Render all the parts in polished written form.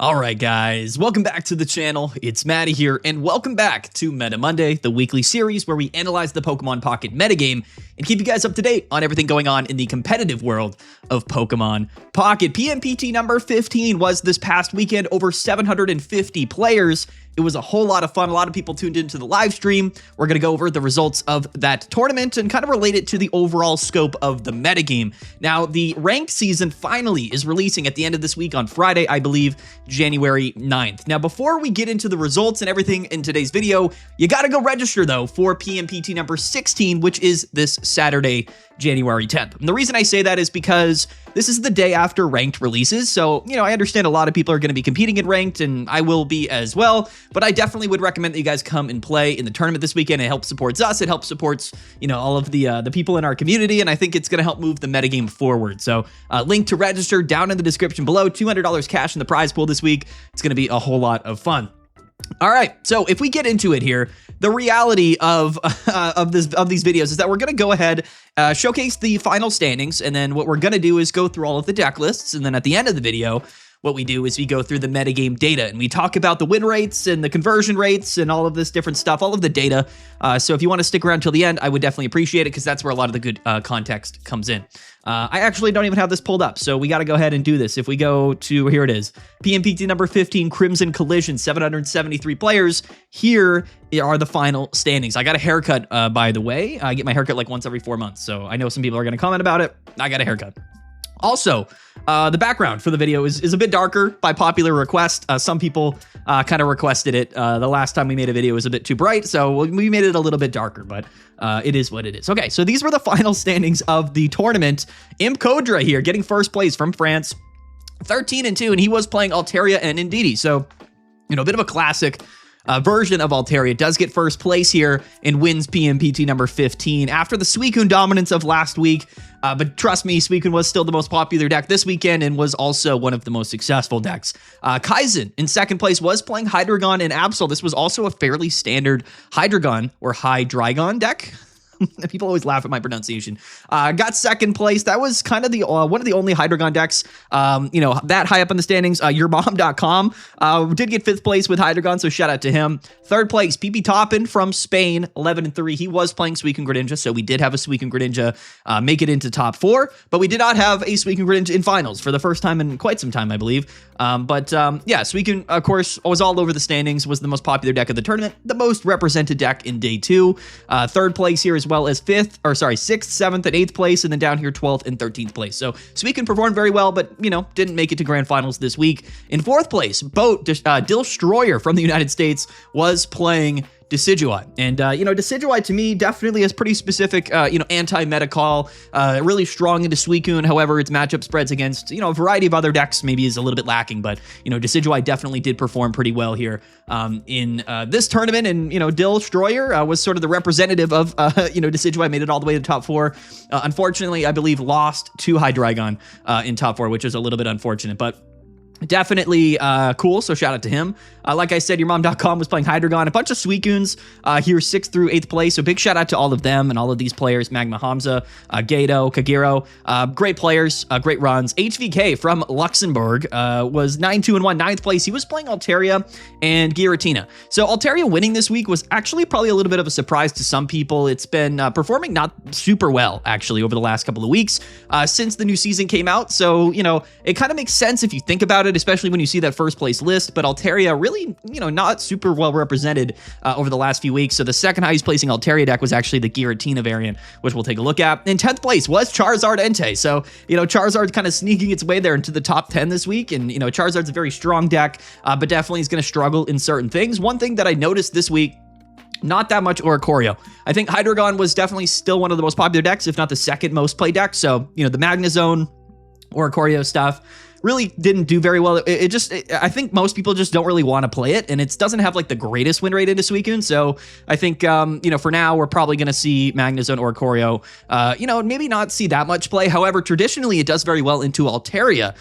All right, guys, welcome back to the channel. It's Maddie here, and welcome back to Meta Monday, the weekly series where we analyze the Pokemon Pocket metagame and keep you guys up to date on everything going on in the competitive world of Pokemon Pocket. PMPT number 15 was this past weekend, over 750 players. It was a whole lot of fun. A lot of people tuned into the live stream. We're going to go over the results of that tournament and kind of relate it to the overall scope of the metagame. Now, the ranked season finally is releasing at the end of this week on Friday, I believe, January 9th. Now, before we get into the results and everything in today's video, you got to go register, though, for PMPT number 16, which is this Saturday, January 10th. And the reason I say that is because this is the day after ranked releases. So, I understand a lot of people are going to be competing in ranked, and I will be as well. But I definitely would recommend that you guys come and play in the tournament this weekend. It helps supports us. It helps supports, all of the people in our community. And I think it's going to help move the metagame forward. So link to register down in the description below. $200 cash in the prize pool this week. It's going to be a whole lot of fun. All right, so if we get into it here, the reality of these videos is that we're going to go ahead, showcase the final standings, and then what we're going to do is go through all of the deck lists, and then at the end of the video, what we do is we go through the metagame data, and we talk about the win rates and the conversion rates and all of this different stuff, all of the data. So if you want to stick around till the end, I would definitely appreciate it because that's where a lot of the good context comes in. I actually don't even have this pulled up, so we got to go ahead and do this. If we go to, here it is, PMPT number 15, Crimson Collision, 773 players. Here are the final standings. I got a haircut, by the way. I get my haircut like once every 4 months, so I know some people are going to comment about it. I got a haircut. Also, the background for the video is a bit darker by popular request. Some people kind of requested it. The last time we made a video was a bit too bright, so we made it a little bit darker, but it is what it is. Okay, so these were the final standings of the tournament. Imp Kodra here getting first place from France, 13-2, and he was playing Altaria and Indeedee. So, a bit of a classic version of Altaria does get first place here and wins PMPT number 15 after the Suicune dominance of last week. But trust me, Suicune was still the most popular deck this weekend and was also one of the most successful decks. Kaizen in second place was playing Hydreigon and Absol. This was also a fairly standard Hydreigon or Hydreigon deck. People always laugh at my pronunciation. Got second place. That was kind of the one of the only Hydreigon decks, that high up in the standings. Yourbomb.com did get fifth place with Hydreigon, so shout out to him. Third place, PP Toppin from Spain, 11-3. He was playing Suicune Greninja, so we did have a Suicune Greninja make it into top 4, but we did not have a Suicune Greninja in finals for the first time in quite some time, I believe. Suicune, of course, was all over the standings, was the most popular deck of the tournament, the most represented deck in day 2. Third place here as well as 6th, 7th, and 8th place, and then down here 12th and 13th place. So Suicune performed very well, but didn't make it to grand finals this week. In 4th place, Dillstroyer from the United States was playing Decidueye. And, Decidueye to me definitely has pretty specific, anti-meta call, really strong into Suicune. However, its matchup spreads against, a variety of other decks maybe is a little bit lacking, but, Decidueye definitely did perform pretty well here in this tournament. And, Dillstroyer was sort of the representative of, Decidueye, made it all the way to the top 4. Unfortunately, I believe lost to Hydreigon in top 4, which is a little bit unfortunate, but definitely cool, so shout out to him. Like I said, Yourbomb.com was playing Hydreigon, a bunch of Suicunes here 6th through 8th place, so big shout out to all of them and all of these players, Magma Hamza, Gato, Kagero, great players, great runs. HVK from Luxembourg was 9-2-1, 9th place. He was playing Altaria and Giratina. So Altaria winning this week was actually probably a little bit of a surprise to some people. It's been performing not super well, actually, over the last couple of weeks since the new season came out. So, it kind of makes sense if you think about it, especially when you see that first place list, but Altaria really, not super well represented over the last few weeks. So the second highest placing Altaria deck was actually the Giratina variant, which we'll take a look at. In 10th place was Charizard Entei. So, Charizard's kind of sneaking its way there into the top 10 this week. And, Charizard's a very strong deck, but definitely is going to struggle in certain things. One thing that I noticed this week, not that much Oricorio. I think Hydreigon was definitely still one of the most popular decks, if not the second most played deck. So, the Magnezone, Oricorio stuff really didn't do very well. I think most people just don't really want to play it, and it doesn't have like the greatest win rate into Suicune. So I think, for now, we're probably going to see Magnezone or Oricorio, maybe not see that much play. However, traditionally, it does very well into Altaria,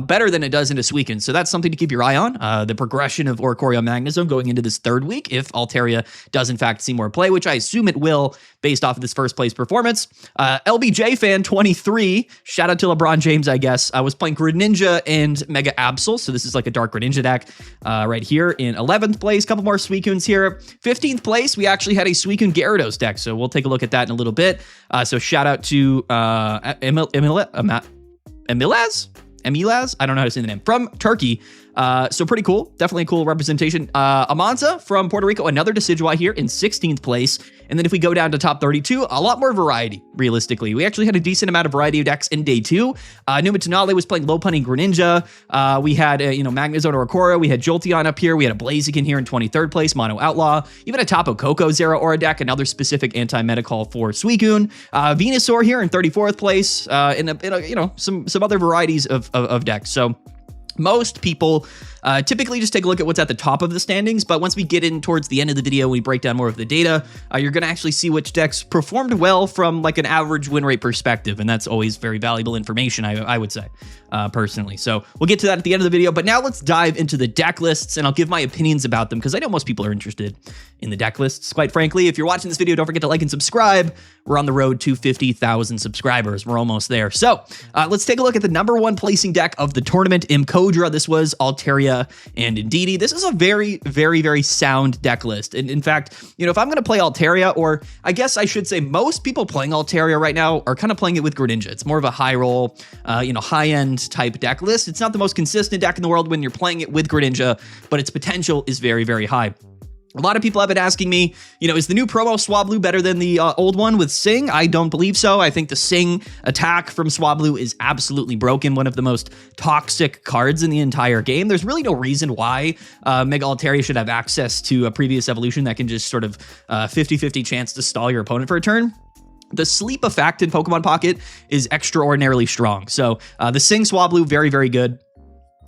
better than it does into Suicune. So that's something to keep your eye on, the progression of Oricorio Magnezone going into this third week, if Altaria does in fact see more play, which I assume it will based off of this first place performance. LBJ fan 23, shout out to LeBron James, I guess, was playing Greninja Greninja and Mega Absol. So this is like a Dark Greninja deck right here in 11th place. Couple more Suicunes here. 15th place, we actually had a Suicune Gyarados deck. So we'll take a look at that in a little bit. So shout out to Emilaz? I don't know how to say the name. From Turkey. So pretty cool. Definitely a cool representation. Amanza from Puerto Rico, another Decidueye here in 16th place. And then if we go down to top 32, a lot more variety, realistically. We actually had a decent amount of variety of decks in day 2. Numatanale was playing Lopunny Greninja. We had, Magnezone Oricorio. We had Jolteon up here. We had a Blaziken here in 23rd place, Mono Outlaw. Even a Tapu Koko Zero Aura deck, another specific anti-meta call for Suicune. Venusaur here in 34th place. Some other varieties of decks. So most people typically just take a look at what's at the top of the standings, but once we get in towards the end of the video, we break down more of the data, you're going to actually see which decks performed well from like an average win rate perspective, and that's always very valuable information, I would say, personally. So we'll get to that at the end of the video, but now let's dive into the deck lists, and I'll give my opinions about them, because I know most people are interested in the deck lists, quite frankly. If you're watching this video, don't forget to like and subscribe. We're on the road to 50,000 subscribers. We're almost there. So let's take a look at the number 1 placing deck of the tournament, Imkodra. This was Altaria and Indeedee. This is a very, very, very sound deck list. And in fact, if I'm going to play Altaria, or I guess I should say most people playing Altaria right now are kind of playing it with Greninja. It's more of a high roll, high-end type deck list. It's not the most consistent deck in the world when you're playing it with Greninja, but its potential is very, very high. A lot of people have been asking me, is the new promo Swablu better than the old one with Sing? I don't believe so. I think the Sing attack from Swablu is absolutely broken, one of the most toxic cards in the entire game. There's really no reason why Mega Altaria should have access to a previous evolution that can just sort of 50-50 chance to stall your opponent for a turn. The sleep effect in Pokemon Pocket is extraordinarily strong. So the Sing Swablu, very, very good.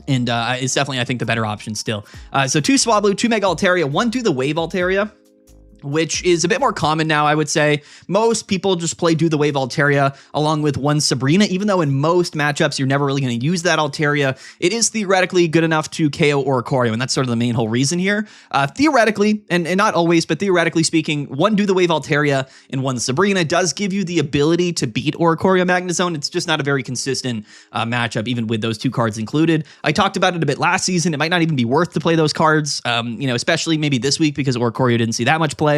And it's definitely, I think, the better option still. So 2 Swablu, 2 Mega Altaria, 1 Do the Wave Altaria, which is a bit more common now, I would say. Most people just play Do the Wave Altaria along with 1 Sabrina, even though in most matchups you're never really going to use that Altaria. It is theoretically good enough to KO Oricorio, and that's sort of the main whole reason here. Theoretically, and not always, but theoretically speaking, 1 Do the Wave Altaria and 1 Sabrina does give you the ability to beat Oricorio Magnezone. It's just not a very consistent matchup, even with those 2 cards included. I talked about it a bit last season. It might not even be worth to play those cards, especially maybe this week because Oricorio didn't see that much play.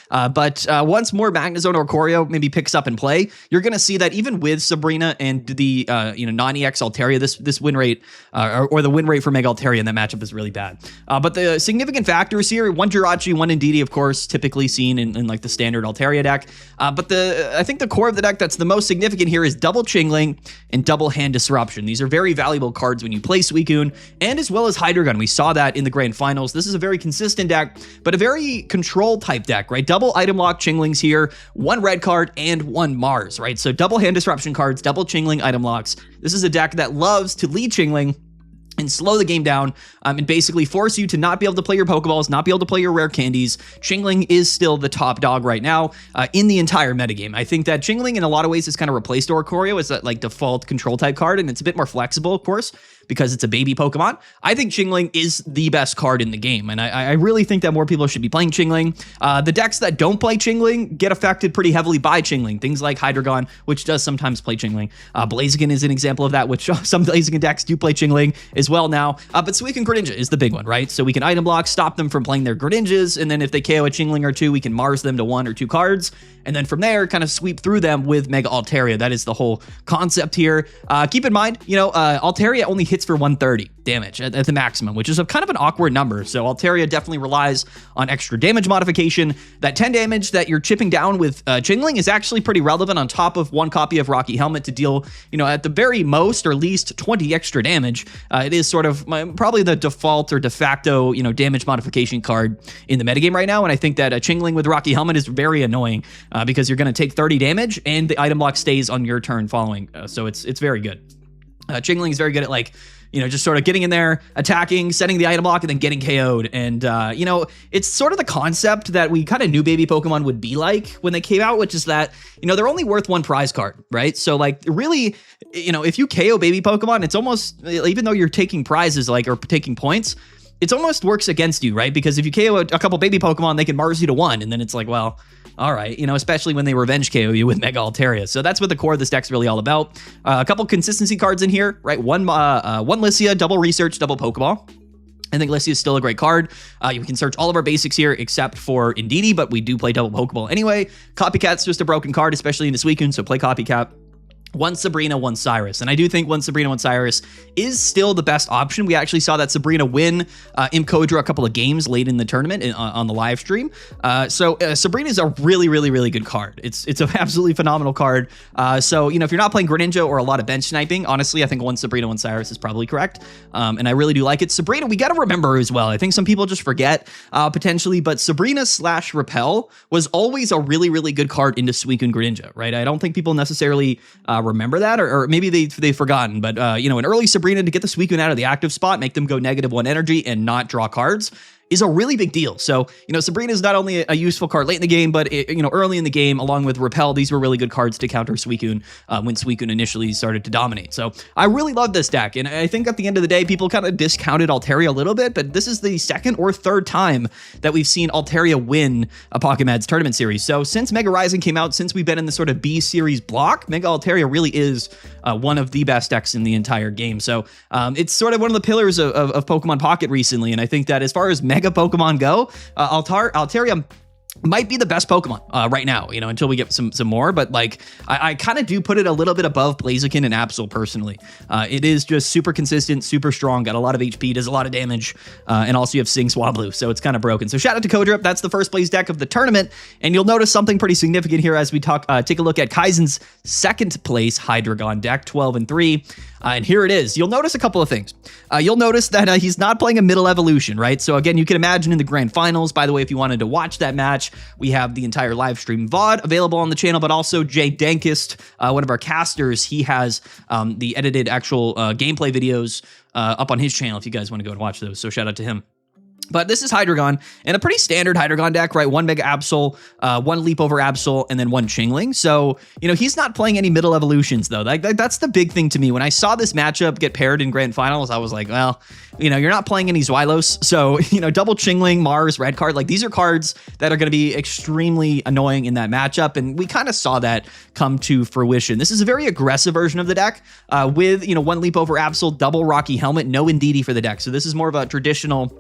But once more Magnezone or Oricorio maybe picks up and play, you're going to see that even with Sabrina and the non-EX Altaria, this win rate or the win rate for Mega Altaria in that matchup is really bad. But the significant factors here: 1 Jirachi, 1 Indeedee, of course, typically seen in like the standard Altaria deck. But I think the core of the deck that's the most significant here is double Chingling and double Hand Disruption. These are very valuable cards when you play Suicune, and as well as Hydro Gun. We saw that in the grand finals. This is a very consistent deck, but a very control type deck, right? Double item lock Chinglings here, 1 red card and 1 Mars, right? So double Hand Disruption cards, double Chingling item locks. This is a deck that loves to lead Chingling and slow the game down and basically force you to not be able to play your Pokeballs, not be able to play your rare candies. Chingling is still the top dog right now in the entire metagame. I think that Chingling in a lot of ways has kind of replaced Oricorio as that like default control type card, and it's a bit more flexible, of course, because it's a baby Pokemon. I think Chingling is the best card in the game, and I really think that more people should be playing Chingling. The decks that don't play Chingling get affected pretty heavily by Chingling. Things like Hydreigon, which does sometimes play Chingling. Blaziken is an example of that, which some Blaziken decks do play Chingling as well now. But Suicune Greninja is the big one, right? So we can item block, stop them from playing their Greninjas, and then if they KO a Chingling or 2, we can Mars them to 1 or 2 cards, and then from there, kind of sweep through them with Mega Altaria. That is the whole concept here. Keep in mind, Altaria only hits for 130 damage at the maximum, which is a kind of an awkward number. So Altaria definitely relies on extra damage modification. That 10 damage that you're chipping down with Chingling is actually pretty relevant on top of 1 copy of Rocky Helmet to deal, at the very most or least 20 extra damage. It is sort of probably the default or de facto, damage modification card in the metagame right now. And I think that a Chingling with Rocky Helmet is very annoying because you're going to take 30 damage and the item block stays on your turn following. So it's very good. Chingling is very good at just sort of getting in there, attacking, setting the item block, and then getting KO'd. And, it's sort of the concept that we kind of knew baby Pokemon would be like when they came out, which is that, they're only worth 1 prize card, right? So, really, if you KO baby Pokemon, it's almost, even though you're taking prizes, or taking points, it almost works against you, right? Because if you KO a couple baby Pokemon, they can Mars you to 1, and then it's like, well, all right, you know, especially when they revenge KO you with Mega Altaria. So that's what the core of this deck's really all about. A couple consistency cards in here, right? One Lycia, double Research, double Pokeball. I think Lycia is still a great card. You can search all of our basics here except for Indeedee, but we do play double Pokeball anyway. Copycat's just a broken card, especially in this weekend, so play Copycat. One Sabrina, one Cyrus. And I do think one Sabrina, one Cyrus is still the best option. We actually saw that Sabrina win Imkodra a couple of games late in the tournament on the live stream. So Sabrina is a really, really, really good card. It's an absolutely phenomenal card. So, you know, if you're not playing Greninja or a lot of bench sniping, honestly, I think one Sabrina, one Cyrus is probably correct. And I really do like it. Sabrina, we got to remember as well. I think some people just forget potentially, but Sabrina / Repel was always a really, really good card into Suicune Greninja, right? I don't think people necessarily remember that, or maybe they've forgotten, but you know, an early Sabrina to get the Suicune out of the active spot, make them go -1 energy and not draw cards is a really big deal. So, you know, Sabrina is not only a useful card late in the game, but you know, early in the game, along with Repel, these were really good cards to counter Suicune when Suicune initially started to dominate. So I really love this deck, and I think at the end of the day, people kind of discounted Altaria a little bit, but this is the second or third time that we've seen Altaria win a Pocket Mads tournament series. So since Mega Rising came out, since we've been in the sort of B series block, Mega Altaria really is one of the best decks in the entire game. So it's sort of one of the pillars of Pokemon Pocket recently, and I think that as far as Mega Pokemon go, Altaria might be the best Pokemon right now, you know, until we get some more. But like, I kind of do put it a little bit above Blaziken and Absol personally. It is just super consistent, super strong, got a lot of HP, does a lot of damage, and also you have Sing Swablu, so it's kind of broken. So shout out to Kodrip. That's the first place deck of the tournament, and you'll notice something pretty significant here as we take a look at Kaizen's second place Hydreigon deck, 12-3. And here it is. You'll notice a couple of things. You'll notice that he's not playing a middle evolution, right? So again, you can imagine in the grand finals, by the way, if you wanted to watch that match, we have the entire live stream VOD available on the channel, but also Jay Dankist, one of our casters, he has the edited actual gameplay videos up on his channel if you guys want to go and watch those. So shout out to him. But this is Hydreigon, and a pretty standard Hydreigon deck, right? One Mega Absol, one Leap Over Absol, and then one Chingling. So, you know, he's not playing any middle evolutions, though. That's the big thing to me. When I saw this matchup get paired in Grand Finals, I was like, well, you know, you're not playing any Zweilous. So, you know, double Chingling, Mars, red card, like these are cards that are going to be extremely annoying in that matchup, and we kind of saw that come to fruition. This is a very aggressive version of the deck with, you know, one Leap Over Absol, double Rocky Helmet, no Indeedee for the deck. So this is more of a traditional,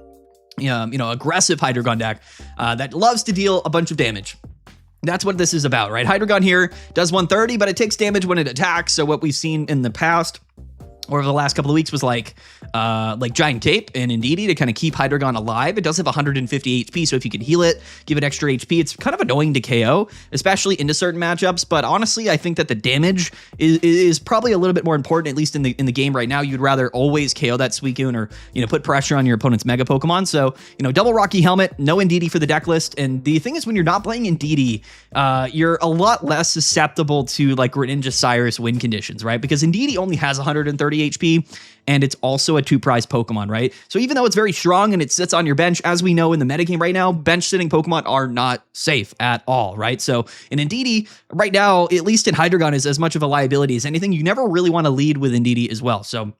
you know, aggressive Hydreigon deck that loves to deal a bunch of damage. That's what this is about, right? Hydreigon here does 130, but it takes damage when it attacks. So what we've seen in the past over the last couple of weeks was like Giant Tape and Indeedee to kind of keep Hydreigon alive. It does have 150 HP, so if you can heal it, give it extra HP, it's kind of annoying to KO, especially into certain matchups. But honestly, I think that the damage is probably a little bit more important, at least in the game right now. You'd rather always KO that Suicune or, you know, put pressure on your opponent's Mega Pokemon. So, you know, double Rocky Helmet, no Indeedee for the deck list. And the thing is, when you're not playing Indeedee, you're a lot less susceptible to like Greninja Cyrus win conditions, right? Because Indeedee only has 130 HP, and it's also a 2-prize Pokemon, right? So even though it's very strong and it sits on your bench, as we know in the metagame right now, bench-sitting Pokemon are not safe at all, right? So in Indeedee, right now, at least in Hydreigon, is as much of a liability as anything. You never really want to lead with Indeedee as well, so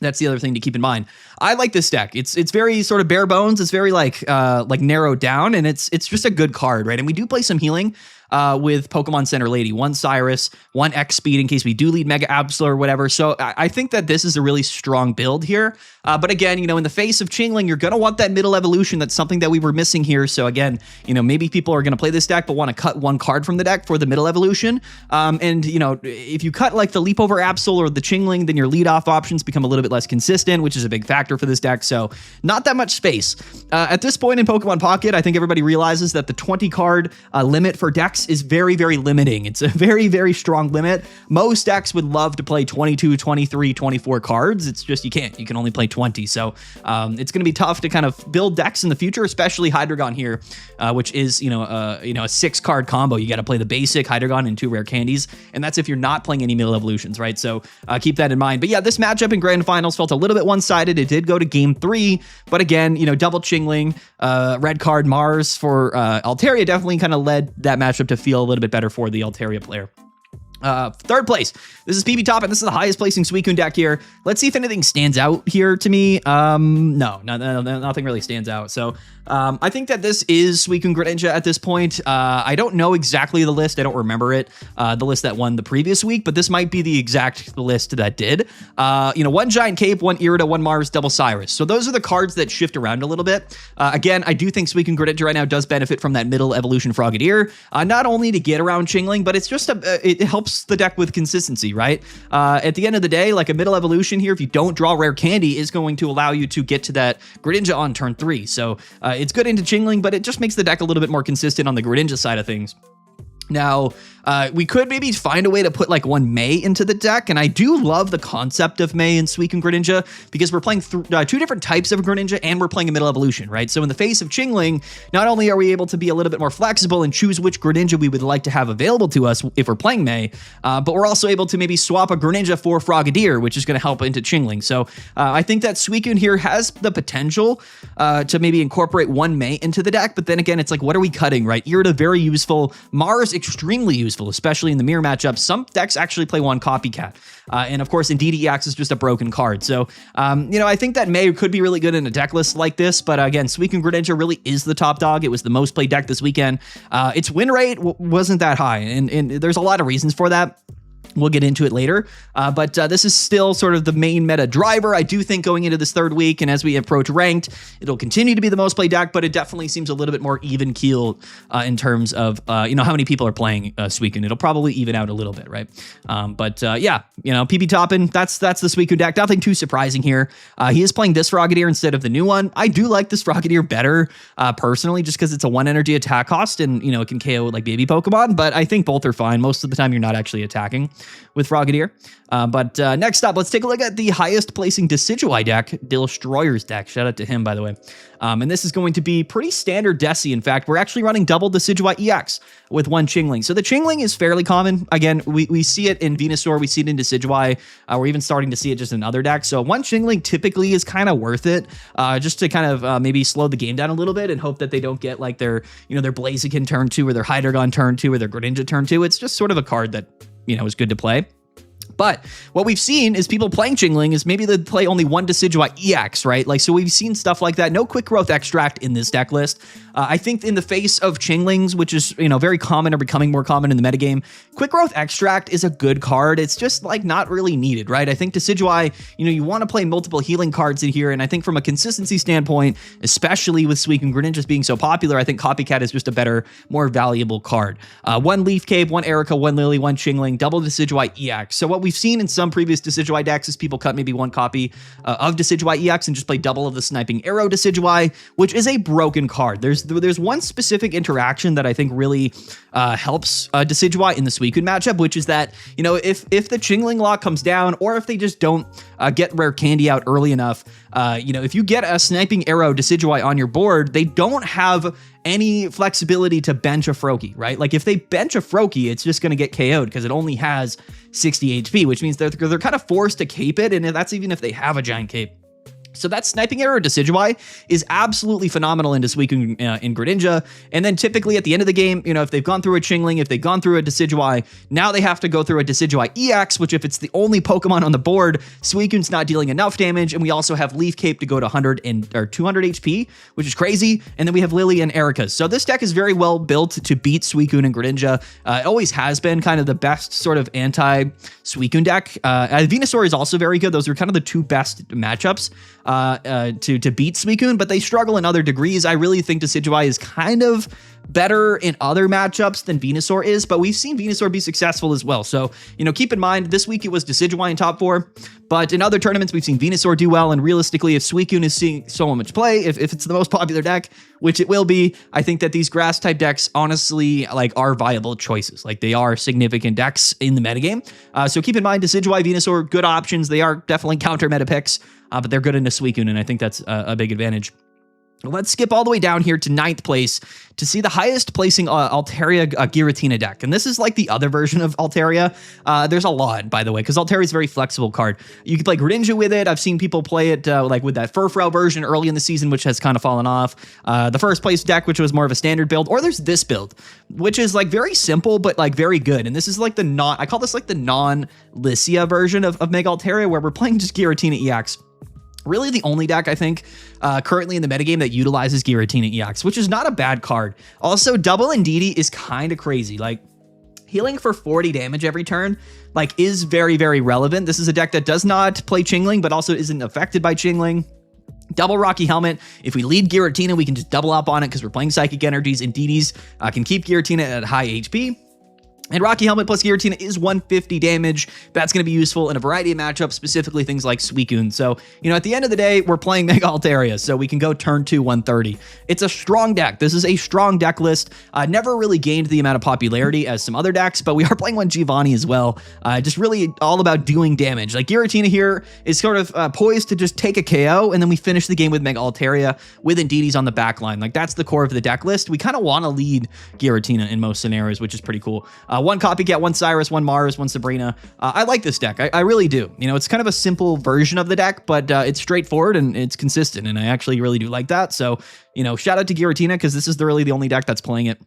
that's the other thing to keep in mind. I like this deck. It's very sort of bare bones. It's very like narrowed down, and it's just a good card, right? And we do play some healing with Pokemon Center Lady, one Cyrus, one X Speed in case we do lead Mega Absol or whatever. So I think that this is a really strong build here. But again, you know, in the face of Chingling, you're going to want that middle evolution. That's something that we were missing here. So again, you know, maybe people are going to play this deck but want to cut one card from the deck for the middle evolution. And, you know, if you cut like the Leap Over Absol or the Chingling, then your lead-off options become a little bit less consistent, which is a big factor for this deck. So not that much space. At this point in Pokemon Pocket, I think everybody realizes that the 20-card limit for decks is very, very limiting. It's a very, very strong limit. Most decks would love to play 22, 23, 24 cards. It's just you can't. You can only play 20. So it's going to be tough to kind of build decks in the future, especially Hydreigon here, which is, you know, a 6-card combo. You got to play the basic Hydreigon and 2 rare candies, and that's if you're not playing any middle evolutions, right? So keep that in mind. But yeah, this matchup in Grand Finals felt a little bit one-sided. It did go to Game 3, but again, you know, double Chingling, red card Mars for Altaria definitely kind of led that matchup to feel a little bit better for the Altaria player. Third place. This is PB Top, and this is the highest placing Suicune deck here. Let's see if anything stands out here to me. No, nothing really stands out. So I think that this is Suicune Greninja at this point. I don't know exactly the list. I don't remember it, the list that won the previous week, but this might be the exact list that did. One Giant Cape, one Gyrados, one Mars, double Cyrus. So those are the cards that shift around a little bit. Again, I do think Suicune Greninja right now does benefit from that middle evolution Frogadier, not only to get around Chingling, but it's just it helps the deck with consistency, right? At the end of the day, like a middle evolution here, if you don't draw rare candy, is going to allow you to get to that Greninja on turn 3. So it's good into Chingling, but it just makes the deck a little bit more consistent on the Greninja side of things. Now, we could maybe find a way to put like one May into the deck, and I do love the concept of May in Suicune Greninja because we're playing two different types of Greninja and we're playing a middle evolution, right? So in the face of Chingling, not only are we able to be a little bit more flexible and choose which Greninja we would like to have available to us if we're playing May, but we're also able to maybe swap a Greninja for Frogadier, which is going to help into Chingling. So I think that Suicune here has the potential to maybe incorporate one May into the deck, but then again, it's like, what are we cutting, right? Gyrados, very useful. Mars, extremely useful, especially in the mirror matchup. Some decks actually play one Copycat. And of course, Indeedee EX is just a broken card. So, I think that May could be really good in a deck list like this. But again, Suicune Greninja really is the top dog. It was the most played deck this weekend. Its win rate wasn't that high. And there's a lot of reasons for that. We'll get into it later, but this is still sort of the main meta driver. I do think going into this third week and as we approach ranked, it'll continue to be the most played deck, but it definitely seems a little bit more even keeled in terms of, how many people are playing Suicune. It'll probably even out a little bit, right? PB Toppin, that's the Suicune deck. Nothing too surprising here. He is playing this Frogadier instead of the new one. I do like this Frogadier better personally, just because it's a 1 energy attack cost and, it can KO like baby Pokemon, but I think both are fine. Most of the time you're not actually attacking with Frogadier. But next up, let's take a look at the highest placing Decidueye deck, Destroyer's deck. Shout out to him, by the way. And this is going to be pretty standard Desi. In fact, we're actually running double Decidueye EX with one Chingling. So the Chingling is fairly common. Again, we see it in Venusaur, we see it in Decidueye. We're even starting to see it just in other decks. So one Chingling typically is kind of worth it, just to kind of maybe slow the game down a little bit and hope that they don't get like their Blaziken turn 2 or their Hydreigon turn 2 or their Greninja turn 2. It's just sort of a card that is good to play. But what we've seen is people playing Chingling is maybe they play only one Decidueye EX, right? Like, so we've seen stuff like that. No Quick Growth Extract in this deck list. I think in the face of Chinglings, which is, very common or becoming more common in the metagame, Quick Growth Extract is a good card. It's just like not really needed, right? I think Decidueye, you want to play multiple healing cards in here. And I think from a consistency standpoint, especially with Suicune Greninja being so popular, I think Copycat is just a better, more valuable card. One Leaf Cape, one Erica, one Lily, one Chingling, double Decidueye EX. So what we've seen in some previous Decidueye decks is people cut maybe one copy of Decidueye EX and just play double of the Sniping Arrow Decidueye, which is a broken card. There's one specific interaction that I think really helps Decidueye in the Suicune matchup, which is that, if the Chingling lock comes down or if they just don't get rare candy out early enough, if you get a Sniping Arrow Decidueye on your board, they don't have any flexibility to bench a Froakie, right? Like if they bench a Froakie, it's just going to get KO'd because it only has 60 HP, which means they're kind of forced to cape it, and that's even if they have a giant cape. So that Sniping Arrow Decidueye is absolutely phenomenal into Suicune in Greninja. And then typically at the end of the game, if they've gone through a Chingling, if they've gone through a Decidueye, now they have to go through a Decidueye EX, which if it's the only Pokemon on the board, Suicune's not dealing enough damage. And we also have Leaf Cape to go to 200 HP, which is crazy. And then we have Lily and Erica's. So this deck is very well built to beat Suicune and Greninja. It always has been kind of the best sort of anti-Suicune deck. Venusaur is also very good. Those are kind of the two best matchups to beat Suicune, but they struggle in other degrees. I really think Decidueye is kind of better in other matchups than Venusaur is, but we've seen Venusaur be successful as well. So, keep in mind, this week it was Decidueye in top 4, but in other tournaments, we've seen Venusaur do well, and realistically, if Suicune is seeing so much play, if it's the most popular deck, which it will be, I think that these grass-type decks, honestly, are viable choices. They are significant decks in the metagame. So keep in mind, Decidueye, Venusaur, good options. They are definitely counter-meta picks, but they're good into Suicune, and I think that's a big advantage. Let's skip all the way down here to 9th place to see the highest placing Altaria Giratina deck. And this is like the other version of Altaria. There's a lot, by the way, because Altaria is a very flexible card. You can play Greninja with it. I've seen people play it like with that Furfrou version early in the season, which has kind of fallen off. The first place deck, which was more of a standard build, or there's this build, which is like very simple, but like very good. And this is like I call this like the non-Lycia version of Mega Altaria, where we're playing just Giratina EX. Really the only deck, I think, currently in the metagame that utilizes Giratina EX, which is not a bad card. Also, double Indeedee is kind of crazy. Like, healing for 40 damage every turn, like, is very, very relevant. This is a deck that does not play Chingling, but also isn't affected by Chingling. Double Rocky Helmet. If we lead Giratina, we can just double up on it because we're playing Psychic Energies. Indeedees can keep Giratina at high HP. And Rocky Helmet plus Giratina is 150 damage. That's going to be useful in a variety of matchups, specifically things like Suicune. So, you know, at the end of the day, we're playing Mega Altaria, so we can go turn 2, 130. It's a strong deck. This is a strong deck list. Never really gained the amount of popularity as some other decks, but we are playing one Giovanni as well. Just really all about doing damage. Like, Giratina here is sort of poised to just take a KO, and then we finish the game with Mega Altaria with Indeedees on the back line. Like, that's the core of the deck list. We kind of want to lead Giratina in most scenarios, which is pretty cool. One Copycat, one Cyrus, one Mars, one Sabrina. I like this deck. I really do. You know, it's kind of a simple version of the deck, but it's straightforward and it's consistent, and I actually really do like that. So, you know, shout out to Giratina because this is really the only deck that's playing it.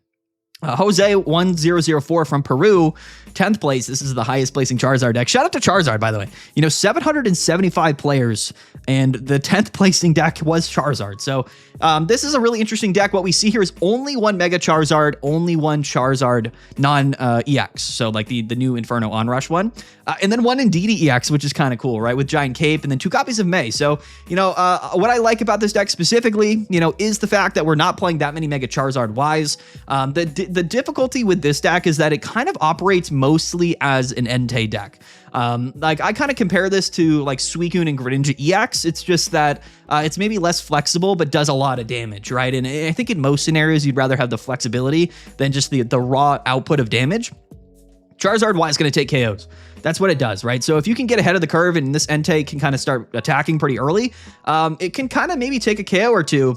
Jose 1004 from Peru, 10th place. This is the highest placing Charizard deck. Shout out to Charizard, by the way. You know, 775 players, and the 10th placing deck was Charizard. So this is a really interesting deck. What we see here is only one Mega Charizard, only one Charizard non-EX. So like the new Inferno Onrush one. And then one Indeedee EX, which is kind of cool, right? With Giant Cape, and then 2 copies of May. So, you know, what I like about this deck specifically, you know, is the fact that we're not playing that many Mega Charizard Ys. The difficulty with this deck is that it kind of operates mostly as an Entei deck. Like, I kind of compare this to like Suicune and Greninja EX. It's just that it's maybe less flexible, but does a lot of damage, right? And I think in most scenarios, you'd rather have the flexibility than just the raw output of damage. Charizard Y is going to take KOs. That's what it does, right? So if you can get ahead of the curve and this Entei can kind of start attacking pretty early, it can kind of maybe take a KO or two.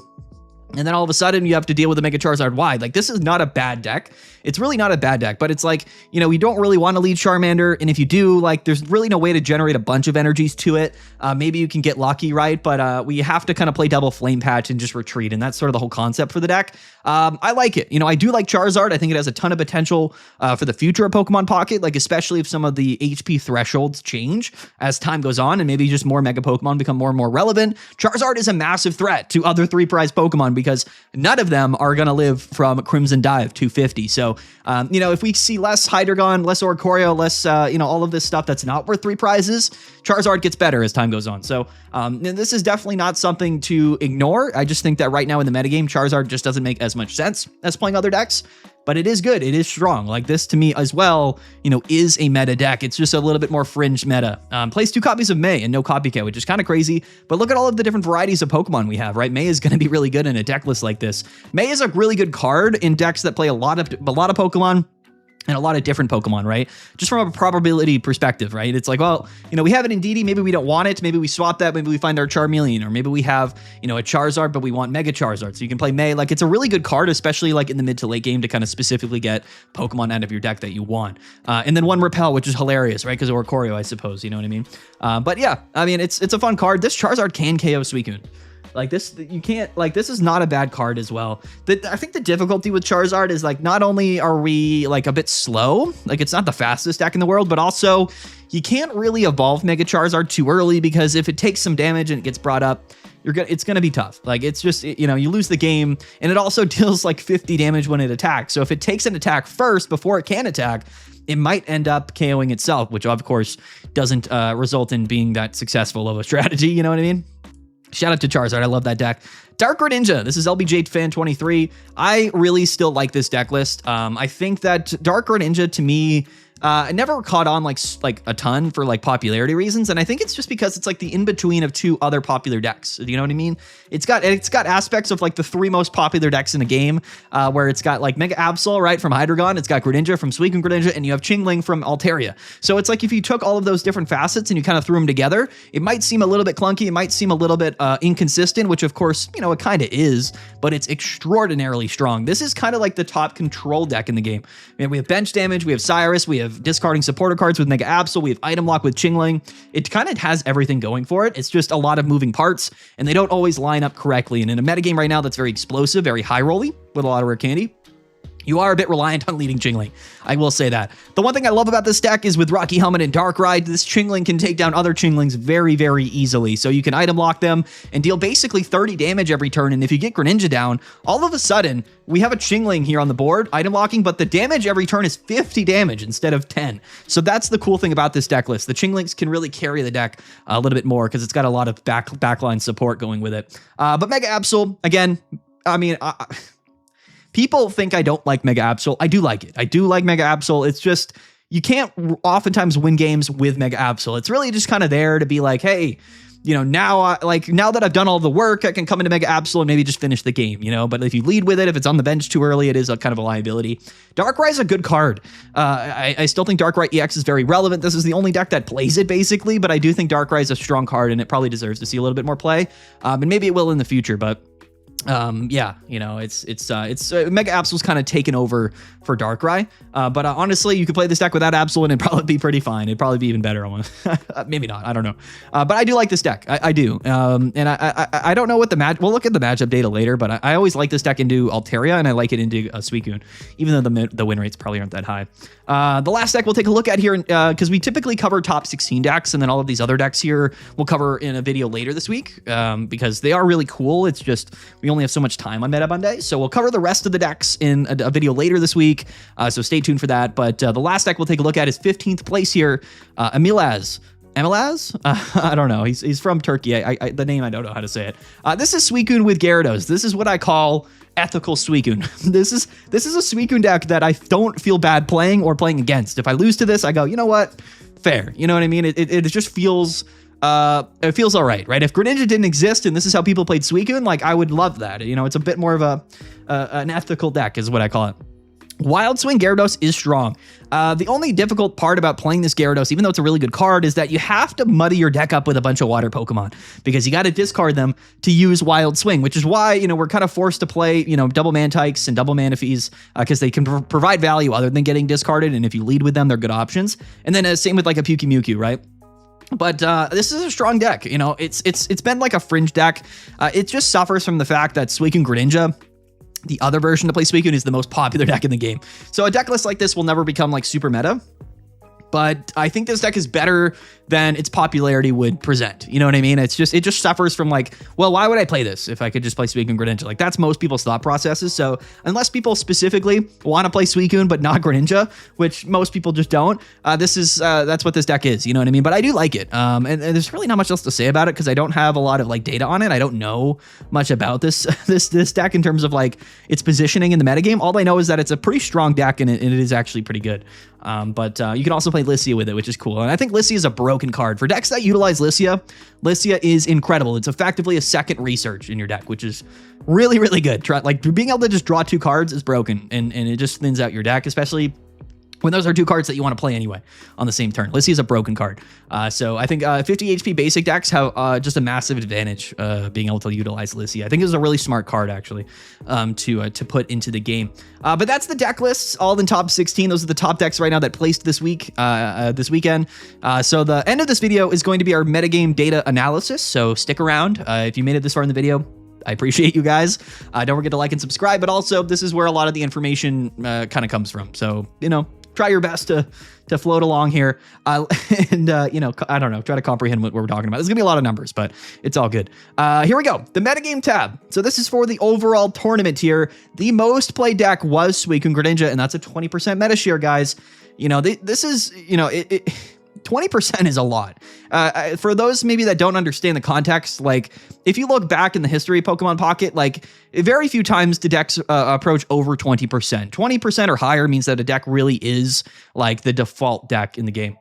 And then all of a sudden you have to deal with a Mega Charizard Y. Like, this is not a bad deck. It's really not a bad deck, but it's like, you know, you don't really want to lead Charmander. And if you do, like, there's really no way to generate a bunch of energies to it. Maybe you can get lucky, right? But we have to kind of play double Flame Patch and just retreat. And that's sort of the whole concept for the deck. I like it. You know, I do like Charizard. I think it has a ton of potential for the future of Pokemon Pocket, like especially if some of the HP thresholds change as time goes on and maybe just more Mega Pokemon become more and more relevant. Charizard is a massive threat to other 3-prize Pokemon because none of them are going to live from Crimson Dive 250. So, you know, if we see less Hydreigon, less Oricorio, less, you know, all of this stuff that's not worth 3 prizes, Charizard gets better as time goes on. So this is definitely not something to ignore. I just think that right now in the metagame, Charizard just doesn't make as much sense as playing other decks. But it is good. It is strong. Like, this to me as well, you know, is a meta deck. It's just a little bit more fringe meta. Plays 2 copies of May and no Copycat, which is kind of crazy. But look at all of the different varieties of Pokemon we have, right? May is going to be really good in a deck list like this. May is a really good card in decks that play a lot of Pokemon. And a lot of different Pokemon, right? Just from a probability perspective, right? It's like, well, you know, we have an Indeedee, maybe we don't want it. Maybe we swap that. Maybe we find our Charmeleon, or maybe we have, you know, a Charizard, but we want Mega Charizard. So you can play May. Like, it's a really good card, especially like in the mid to late game to kind of specifically get Pokemon out of your deck that you want. And then one Repel, which is hilarious, right? Because Oricorio, I suppose, you know what I mean? But yeah, I mean, it's a fun card. This Charizard can KO Suicune. Like, this, you can't, like, this is not a bad card as well. I think the difficulty with Charizard is, like, not only are we, like, a bit slow, like, it's not the fastest deck in the world, but also you can't really evolve Mega Charizard too early, because if it takes some damage and it gets brought up, it's going to be tough. Like, it's just, you know, you lose the game, and it also deals, like, 50 damage when it attacks. So if it takes an attack first before it can attack, it might end up KOing itself, which, of course, doesn't result in being that successful of a strategy, you know what I mean? Shout out to Charizard. I love that deck. Dark Greninja. This is LBJ Fan 23. I really still like this deck list. I think that Dark Greninja, to me, I never caught on like a ton for like popularity reasons, and I think it's just because it's like the in between of 2 other popular decks. You know what I mean? It's got aspects of like the 3 most popular decks in the game, where it's got like Mega Absol, right, from Hydreigon. It's got Greninja from Suicune Greninja, and you have Chingling from Altaria. So it's like if you took all of those different facets and you kind of threw them together, it might seem a little bit clunky. It might seem a little bit inconsistent, which of course, you know, know, it kind of is, but it's extraordinarily strong. This is kind of like the top control deck in the game. I mean, we have bench damage, we have Cyrus, we have discarding supporter cards with Mega Absol, we have item lock with Chingling. It kind of has everything going for it. It's just a lot of moving parts, and they don't always line up correctly. And in a metagame right now that's very explosive, very high rolly with a lot of rare candy, you are a bit reliant on leading Chingling. I will say that. The one thing I love about this deck is with Rocky Helmet and Dark Ride, this Chingling can take down other Chinglings very, very easily. So you can item lock them and deal basically 30 damage every turn. And if you get Greninja down, all of a sudden, we have a Chingling here on the board, item locking, but the damage every turn is 50 damage instead of 10. So that's the cool thing about this deck list. The Chinglings can really carry the deck a little bit more because it's got a lot of backline support going with it. But Mega Absol, again, I mean... people think I don't like Mega Absol. I do like it. I do like Mega Absol. It's just, you can't oftentimes win games with Mega Absol. It's really just kind of there to be like, hey, you know, now that I've done all the work, I can come into Mega Absol and maybe just finish the game, you know? But if you lead with it, if it's on the bench too early, it is a kind of a liability. Darkrai is a good card. I still think Darkrai EX is very relevant. This is the only deck that plays it, basically, but I do think Darkrai is a strong card, and it probably deserves to see a little bit more play. And maybe it will in the future, but... yeah, you know, it's Mega Absol's kind of taken over for Darkrai, but honestly, you could play this deck without Absol and it'd probably be pretty fine. It'd probably be even better almost. Maybe not, I don't know. But I do like this deck. I do. And I don't know what the match, we'll look at the matchup data later, but I always like this deck into Altaria, and I like it into Suicune, even though the win rates probably aren't that high. The last deck we'll take a look at here, because we typically cover top 16 decks, and then all of these other decks here we'll cover in a video later this week, because they are really cool. It's just, we only have so much time on Meta Monday, so we'll cover the rest of the decks in a video later this week, so stay tuned for that. But the last deck we'll take a look at is 15th place here, Emilaz. I don't know. He's from Turkey. The name, I don't know how to say it. This is Suicune with Gyarados. This is what I call ethical Suicune. This is a Suicune deck that I don't feel bad playing or playing against. If I lose to this, I go, you know what? Fair. You know what I mean? It just feels... it feels all right? If Greninja didn't exist and this is how people played Suicune, like, I would love that. You know, it's a bit more of an ethical deck is what I call it. Wild Swing Gyarados is strong. The only difficult part about playing this Gyarados, even though it's a really good card, is that you have to muddy your deck up with a bunch of water Pokemon, because you got to discard them to use Wild Swing, which is why, you know, we're kind of forced to play, you know, double Mantykes and double Manaphy's, because they can provide value other than getting discarded, and if you lead with them, they're good options. And then same with like a Mewtwo, right? But this is a strong deck. You know, it's been like a fringe deck. It just suffers from the fact that Suicune Greninja, the other version to play Suicune, is the most popular deck in the game. So a deck list like this will never become like super meta. But I think this deck is better than its popularity would present. You know what I mean? It just suffers from like, well, why would I play this if I could just play Suicune Greninja? Like, that's most people's thought processes. So unless people specifically want to play Suicune but not Greninja, which most people just don't, that's what this deck is. You know what I mean? But I do like it. And there's really not much else to say about it because I don't have a lot of like data on it. I don't know much about this deck in terms of like its positioning in the metagame. All I know is that it's a pretty strong deck, and it is actually pretty good. But you can also play Lissia with it, which is cool. And I think Lissia is a broken card. For decks that utilize Lissia, Lissia is incredible. It's effectively a second research in your deck, which is really, really good. Like, being able to just draw 2 cards is broken, and it just thins out your deck, especially when those are 2 cards that you want to play anyway on the same turn. Lissia is a broken card. So I think 50 HP basic decks have just a massive advantage being able to utilize Lissia. I think it was a really smart card, actually, to put into the game. But that's the deck lists, all in top 16. Those are the top decks right now that placed this week, this weekend. So the end of this video is going to be our metagame data analysis. So stick around if you made it this far in the video. I appreciate you guys. Don't forget to like and subscribe, but also this is where a lot of the information kind of comes from. So, you know, try your best to float along here, and you know, I don't know, try to comprehend what we're talking about. There's gonna be a lot of numbers, but it's all good. Here we go, the metagame tab. So this is for the overall tournament here. The most played deck was Suicune Greninja, and that's a 20% meta share, guys. You know, this is, you know, 20% is a lot. For those maybe that don't understand the context, like, if you look back in the history of Pokemon Pocket, like, very few times do decks approach over 20%. 20% or higher means that a deck really is like the default deck in the game.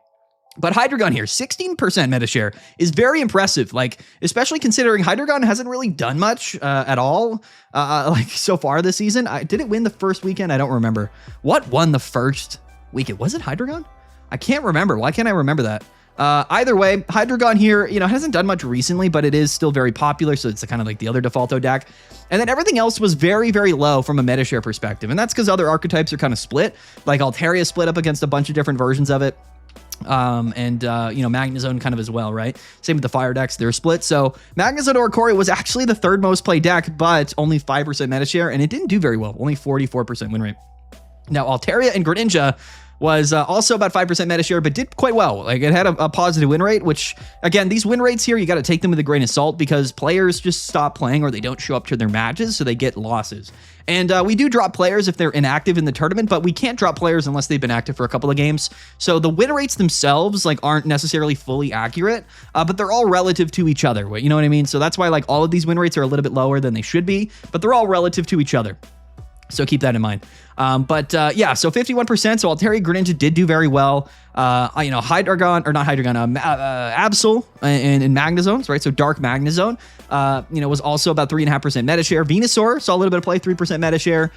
But Hydreigon here, 16% meta share is very impressive. Like, especially considering Hydreigon hasn't really done much at all, like so far this season. Did it win the first weekend? I don't remember. What won the first weekend? Was it Hydreigon? I can't remember. Why can't I remember that? Either way, Hydreigon here, you know, hasn't done much recently, but it is still very popular, so it's kind of like the other defaulto deck. And then everything else was very, very low from a meta share perspective, and that's because other archetypes are kind of split. Like Altaria split up against a bunch of different versions of it. You know, Magnezone kind of as well, right? Same with the fire decks, they're split. So Magnezone Oricorio was actually the third most played deck, but only 5% meta share, and it didn't do very well, only 44% win rate. Now, Altaria and Greninja was also about 5% meta share, but did quite well. Like, it had a positive win rate, which, again, these win rates here, you got to take them with a grain of salt because players just stop playing or they don't show up to their matches, so they get losses. And we do drop players if they're inactive in the tournament, but we can't drop players unless they've been active for a couple of games. So the win rates themselves, like, aren't necessarily fully accurate, but they're all relative to each other. You know what I mean? So that's why, like, all of these win rates are a little bit lower than they should be, but they're all relative to each other. So keep that in mind. Yeah, so 51%. So Altaria Greninja did do very well. You know, Hydreigon, or not Hydreigon, Absol and Magnezones, right? So Dark Magnezone, you know, was also about 3.5% meta share. Venusaur saw a little bit of play, 3% meta share.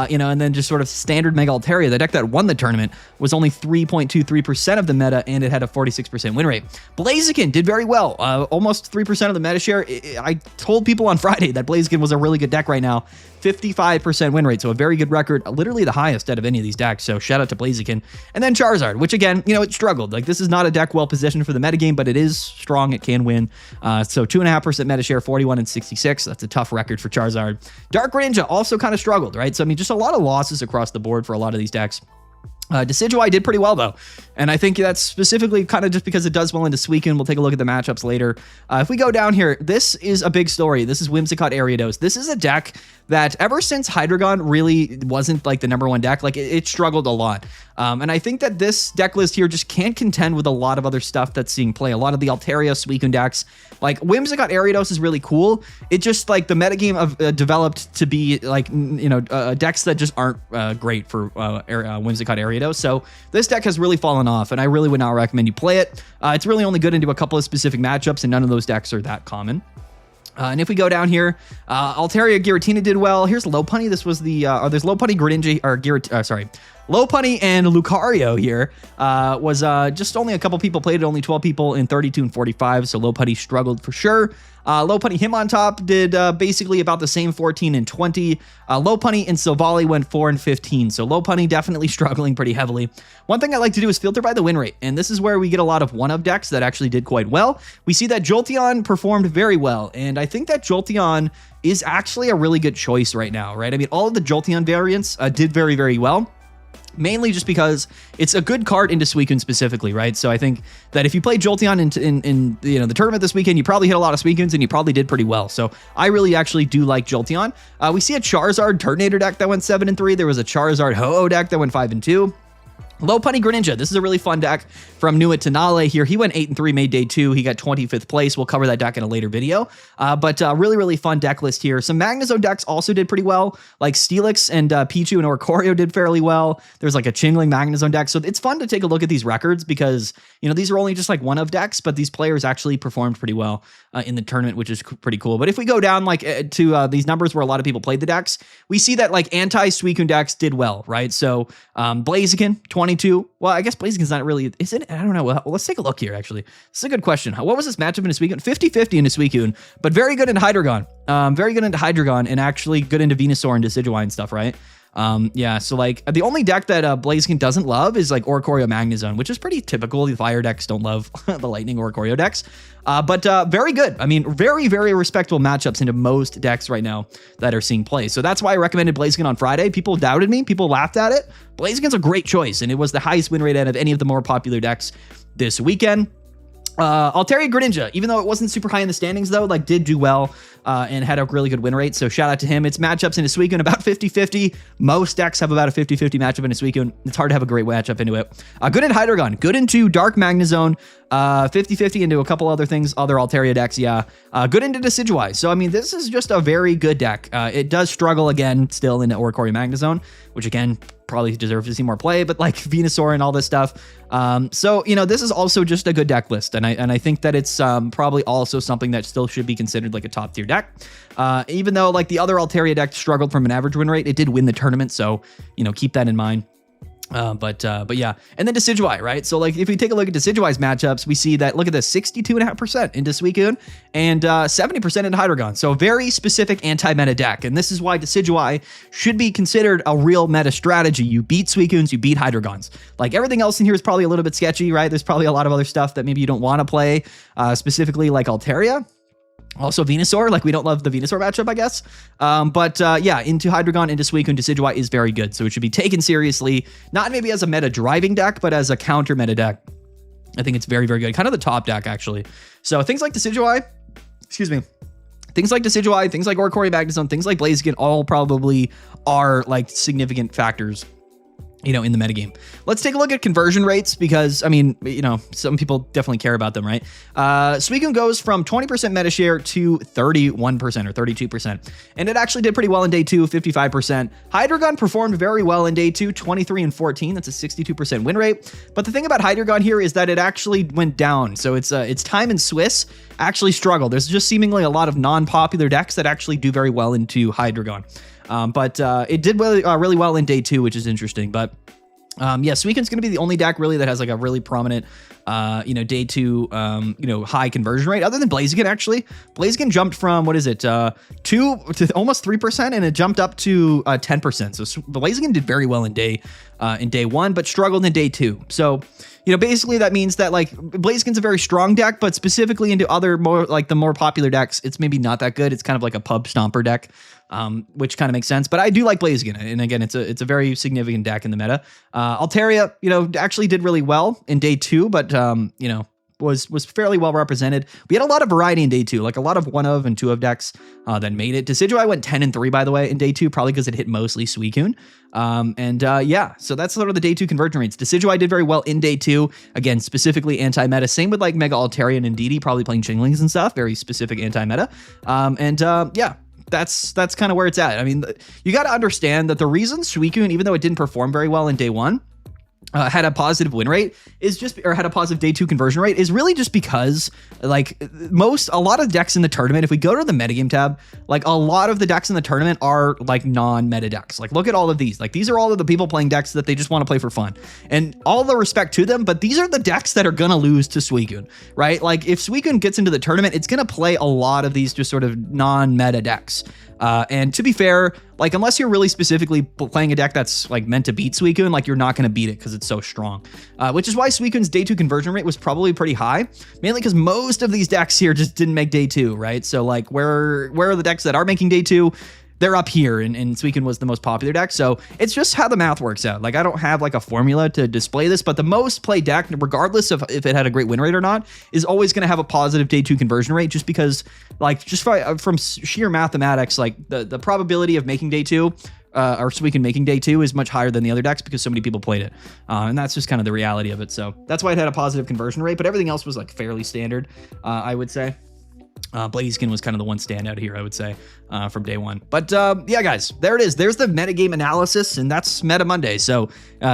You know, and then just sort of standard Mega Altaria, the deck that won the tournament, was only 3.23% of the meta, and it had a 46% win rate. Blaziken did very well, almost 3% of the meta share. I told people on Friday that Blaziken was a really good deck right now, 55% win rate, so a very good record, literally the highest out of any of these decks, so shout out to Blaziken. And then Charizard, which again, you know, it struggled. Like, this is not a deck well positioned for the metagame, but it is strong, it can win. So 2.5% meta share, 41 and 66, that's a tough record for Charizard. Dark Greninja also kind of struggled, right? So I mean, just a lot of losses across the board for a lot of these decks. Decidueye did pretty well, though, and I think that's specifically kind of just because it does well into Suicune. We'll take a look at the matchups later. If we go down here, this is a big story. This is Whimsicott Gyarados. This is a deck that ever since Hydreigon really wasn't like the #1 deck, like it struggled a lot. And I think that this deck list here just can't contend with a lot of other stuff that's seeing play. A lot of the Altaria, Suicune decks, like Whimsicott Gyarados is really cool. It just, like, the metagame of developed to be like, you know, decks that just aren't great for Whimsicott Gyarados. So this deck has really fallen off, and I really would not recommend you play it. It's really only good into a couple of specific matchups, and none of those decks are that common. And if we go down here, Altaria Giratina did well. Here's Lopunny. This was the, there's Lopunny, Greninja, or Lopunny and Lucario here. Was just only a couple people played it, only 12 people in 32 and 45, so Lopunny struggled for sure. Lopunny Hitmontop did basically about the same, 14 and 20. Lopunny and Silvally went 4 and 15, so Lopunny definitely struggling pretty heavily. One thing I like to do is filter by the win rate, and this is where we get a lot of one-of decks that actually did quite well. We see that Jolteon performed very well, and I think that Jolteon is actually a really good choice right now, right? I mean, all of the Jolteon variants did very, very well. Mainly just because it's a good card into Suicune specifically, right? So I think that if you play Jolteon in you know, the tournament this weekend, you probably hit a lot of Suicunes and you probably did pretty well. So I really actually do like Jolteon. We see a Charizard Turtonator deck that went 7 and 3. There was a Charizard Ho-Oh deck that went 5 and 2. Lopunny Greninja, this is a really fun deck from Nuit Tanale here. He went 8 and 3, made day 2. He got 25th place. We'll cover that deck in a later video. But really, really fun deck list here. Some Magnezone decks also did pretty well, like Steelix and Pichu and Oricorio did fairly well. There's like a Chingling Magnezone deck. So it's fun to take a look at these records because, you know, these are only just like one-of decks, but these players actually performed pretty well in the tournament, which is pretty cool. But if we go down like to these numbers where a lot of people played the decks, we see that like anti-Suicune decks did well, right? So Blaziken, 22. Well, I guess Blaziken's not really, is it? I don't know. Well, let's take a look here, actually. This is a good question. What was this matchup into Suicune? 50-50 into Suicune, but very good into Hydreigon. Very good into Hydreigon, and actually good into Venusaur and Decidueye and stuff, right? Yeah, so like the only deck that Blaziken doesn't love is like Oricorio Magnezone, which is pretty typical. The fire decks don't love the lightning Oricorio decks, but very good. I mean, very, very respectable matchups into most decks right now that are seeing play. So that's why I recommended Blaziken on Friday. People doubted me. People laughed at it. Blaziken's a great choice, and it was the highest win rate out of any of the more popular decks this weekend. Altaria Greninja, even though it wasn't super high in the standings, though, like did do well and had a really good win rate. So shout out to him. It's matchups into Suicune about 50-50. Most decks have about a 50-50 matchup into Suicune. It's hard to have a great matchup into it. Good in Hydreigon, good into Dark Magnezone, 50-50 into a couple other things, other Altaria decks, yeah. Good into Decidueye. So, I mean, this is just a very good deck. It does struggle again still into Oricorio Magnezone, which again, probably deserves to see more play, but like Venusaur and all this stuff. So, you know, this is also just a good deck list. And I think that it's probably also something that still should be considered like a top tier deck. Even though like the other Altaria deck struggled from an average win rate, it did win the tournament. So, you know, keep that in mind. But yeah, and then Decidueye, right? So like if we take a look at Decidueye's matchups, we see that, look at this, 62.5% into Suicune and 70% into Hydreigon. So a very specific anti-meta deck. And this is why Decidueye should be considered a real meta strategy. You beat Suicunes, you beat Hydreigons. Like everything else in here is probably a little bit sketchy, right? There's probably a lot of other stuff that maybe you don't want to play, specifically like Altaria. Also Venusaur, like we don't love the Venusaur matchup, I guess. Yeah, into Hydreigon, into Suicune, Decidueye is very good. So it should be taken seriously, not maybe as a meta driving deck, but as a counter meta deck. I think it's very, very good. Kind of the top deck, actually. So things like Decidueye, things like Decidueye, things like Oricorio Magneton, things like Blaziken all probably are like significant factors, you know, in the metagame. Let's take a look at conversion rates because, I mean, you know, some people definitely care about them, right? Suicune goes from 20% meta share to 31% or 32%. And it actually did pretty well in day 2, 55%. Hydreigon performed very well in day 2, 23 and 14. That's a 62% win rate. But the thing about Hydreigon here is that it actually went down. So its time in Swiss actually struggled. There's just seemingly a lot of non-popular decks that actually do very well into Hydreigon. It did really well in day 2, which is interesting. But yeah, Suicune's going to be the only deck really that has like a really prominent, day 2, high conversion rate, other than Blaziken. Actually, Blaziken jumped from, what is it, 2 to almost 3%, and it jumped up to 10%. So Blaziken did very well in day 1, but struggled in day 2. So, you know, basically that means that like Blaziken's a very strong deck, but specifically into other the more popular decks, it's maybe not that good. It's kind of like a pub stomper deck. Which kind of makes sense, but I do like Blaziken, and again, it's a very significant deck in the meta. Altaria, you know, actually did really well in day 2, but was fairly well represented. We had a lot of variety in day 2, like a lot of 1 of and 2 of decks that made it. Decidueye went 10 and 3, by the way, in day 2, probably because it hit mostly Suicune. Yeah, so that's sort of the day 2 conversion rates. Decidueye did very well in day 2, again, specifically anti-meta. Same with like Mega Altaria and Indeedee, probably playing Chinglings and stuff, very specific anti-meta. Yeah. That's kind of where it's at. I mean, you got to understand that the reason Suicune, even though it didn't perform very well in day 1, had a positive win rate had a positive day 2 conversion rate is really just because like a lot of decks in the tournament, if we go to the metagame tab, like a lot of the decks in the tournament are like non-meta decks. Like look at all of these, like these are all of the people playing decks that they just want to play for fun, and all the respect to them, but these are the decks that are going to lose to Suicune, right? Like if Suicune gets into the tournament, it's going to play a lot of these just sort of non-meta decks. And to be fair, like unless you're really specifically playing a deck that's like meant to beat Suicune, like you're not going to beat it because it's so strong. Which is why Suicune's day 2 conversion rate was probably pretty high, mainly because most of these decks here just didn't make day 2, right? So like where are the decks that are making day 2? They're up here, and Suicune was the most popular deck. So it's just how the math works out. Like I don't have like a formula to display this, but the most played deck, regardless of if it had a great win rate or not, is always going to have a positive day 2 conversion rate, just because like just from sheer mathematics, like the probability of making day 2 or Suicune making day 2 is much higher than the other decks because so many people played it. And that's just kind of the reality of it. So that's why it had a positive conversion rate, but everything else was like fairly standard, I would say. Blaziken was kind of the one standout here, I would say, from day 1. But yeah, guys, there it is. There's the metagame analysis, and that's Meta Monday. So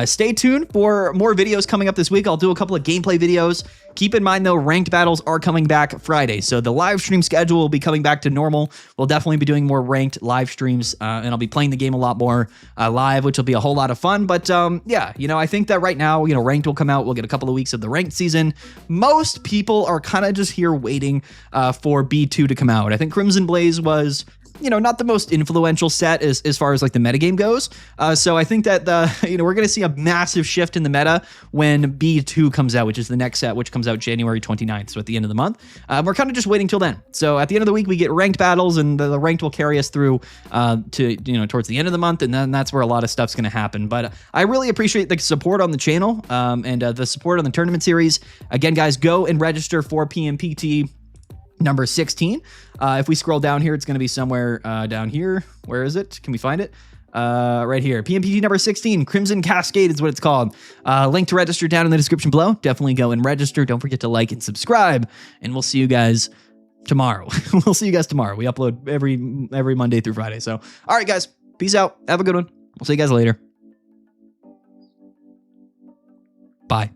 stay tuned for more videos coming up this week. I'll do a couple of gameplay videos. Keep in mind, though, ranked battles are coming back Friday, so the live stream schedule will be coming back to normal. We'll definitely be doing more ranked live streams, and I'll be playing the game a lot more live, which will be a whole lot of fun. But yeah, you know, I think that right now, you know, ranked will come out. We'll get a couple of weeks of the ranked season. Most people are kind of just here waiting for B2 to come out. I think Crimson Blaze was, you know, not the most influential set as far as like the metagame goes. So I think that we're going to see a massive shift in the meta when B2 comes out, which is the next set, which comes out January 29th. So at the end of the month, we're kind of just waiting till then. So at the end of the week, we get ranked battles, and the ranked will carry us through to, you know, towards the end of the month. And then that's where a lot of stuff's going to happen. But I really appreciate the support on the channel and the support on the tournament series. Again, guys, go and register for PMPT number 16. If we scroll down here, it's going to be somewhere down here. Where is it? Can we find it? Right here. PMPT number 16, Crimson Cascade is what it's called. Link to register down in the description below. Definitely go and register. Don't forget to like and subscribe, and we'll see you guys tomorrow. We'll see you guys tomorrow. We upload every Monday through Friday. So, all right, guys, peace out. Have a good one. We'll see you guys later. Bye.